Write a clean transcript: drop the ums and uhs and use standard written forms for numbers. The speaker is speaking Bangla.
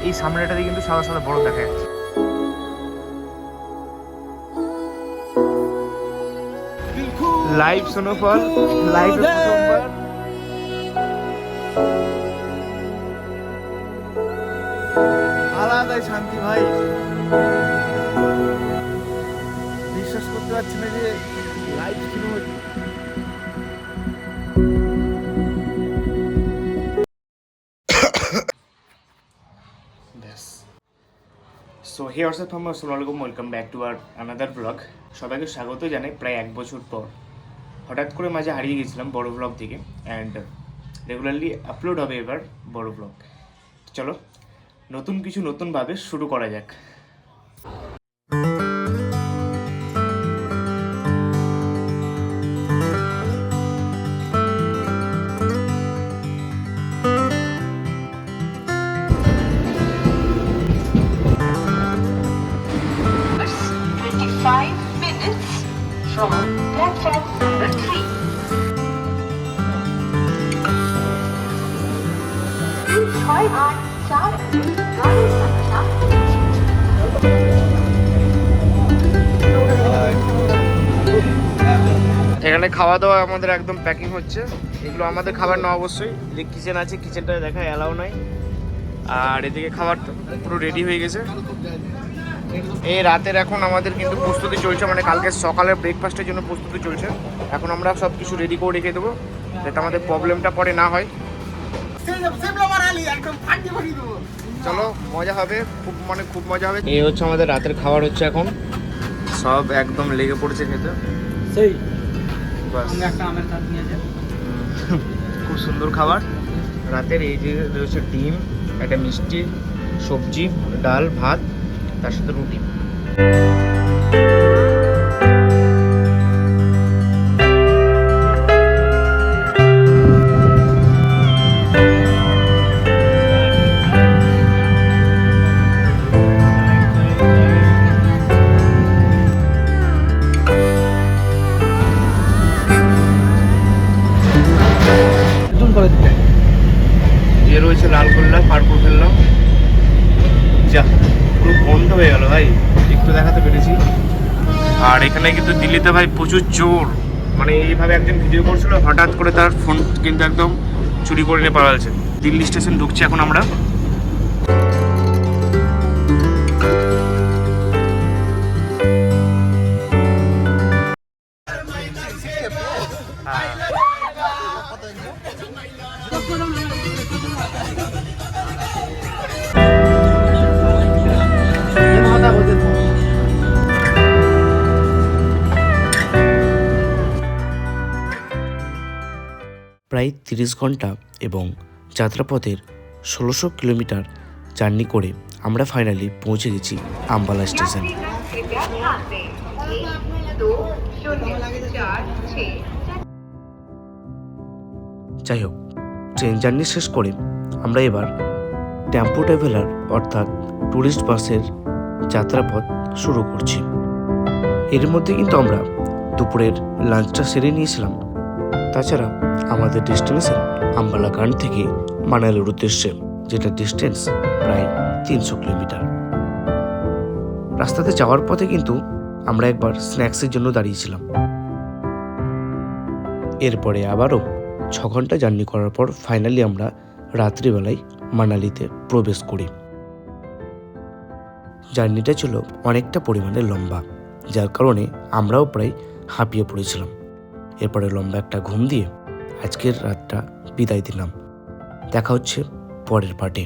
এই সামনেটাতে কিন্তু সাদা সাদা বড় দেখা যাচ্ছে। লাইভ স্নোফল, লাইভ প্রথমবার। আলাদাই শান্তি ভাই, বিশ্বাস করতে পারছি না যে লাইভ স্নো হচ্ছে। সো হে হোয়াটসঅ্যাপ ফ্রম আসসালামু আলাইকুম, welcome back to our another blog. সবাইকে স্বাগত জানাই প্রায় 1 বছর পর। হঠাৎ করে মাঝে হারিয়ে গেছিলাম বড় ব্লগ থেকে, অ্যান্ড রেগুলারলি আপলোড হবে এবার বড় ব্লগ। চলো নতুন কিছু নতুনভাবে শুরু করা যাক। From platform number 3. এখানে খাওয়া দাওয়া আমাদের একদম প্যাকিং হচ্ছে। এগুলো আমাদের খাবার না, অবশ্যই যে কিচেন আছে, কিচেনটা দেখা অ্যালাউ নাই। আর এদিকে খাবার পুরো রেডি হয়ে গেছে। এই রাতের এখন আমাদের কিন্তু প্রস্তুতি চলছে, মানে কালকে সকালের ব্রেকফাস্টের জন্য প্রস্তুতি চলছে। এখন আমরা সব কিছু রেডি করে রেখে দেবো যাতে আমাদের প্রবলেমটা পরে না হয়। চলো মজা হবে, খুব মজা হবে। এই হচ্ছে আমাদের রাতের খাবার হচ্ছে এখন, সব একদম লেগে পড়েছে খেতে। সেই খুব সুন্দর খাবার রাতের। এই যে রয়েছে ডিম, একটা মিষ্টি, সবজি, ডাল, ভাত, তার সাথে রুটি। এ রয়েছে লালগোল্লা, পারকুল খেললাম, যা পুরো বন্ধ হয়ে গেল ভাই, একটু দেখাতে পেরেছি। আর এখানে কিন্তু দিল্লিতে ভাই প্রচুর চোর, মানে এইভাবে একজন ভিডিও করছিল, হঠাৎ করে তার ফোন কিন্তু একদম চুরি করে নিয়ে পালাচ্ছে। দিল্লি স্টেশন ঢুকছি এখন আমরা। প্রায় 30 ঘন্টা এবং যাত্রাপথের 1600 কিলোমিটার জার্নি করে আমরা ফাইনালি পৌঁছে গেছি আম্বালা স্টেশনে। যাই হোক, ট্রেন জার্নি শেষ করে আমরা এবার টেম্পো ট্রাভেলার অর্থাৎ ট্যুরিস্ট বাসের যাত্রাপথ শুরু করছি। এর মধ্যে কিন্তু আমরা দুপুরের লাঞ্চটা সেরে নিয়েছিলাম। তাছাড়া আমাদের ডেস্টিনেশন আম্বালা গান থেকে মানালির উদ্দেশ্যে, যেটা ডিস্টেন্স প্রায় 300 কিলোমিটার। রাস্তাতে যাওয়ার পথে কিন্তু আমরা একবার স্ন্যাক্সের জন্য দাঁড়িয়েছিলাম। এরপরে আবারও 6 ঘন্টা জার্নি করার পর ফাইনালি আমরা রাত্রিবেলায় মানালিতে প্রবেশ করি। জার্নিটা ছিল অনেকটা পরিমাণে লম্বা, যার কারণে আমরাও প্রায় হাঁপিয়ে পড়েছিলাম। এরপরে লম্বা একটা ঘুম দিয়ে আজকের রাতটা বিদায় দিলাম। দেখা হচ্ছে পরের পার্টে।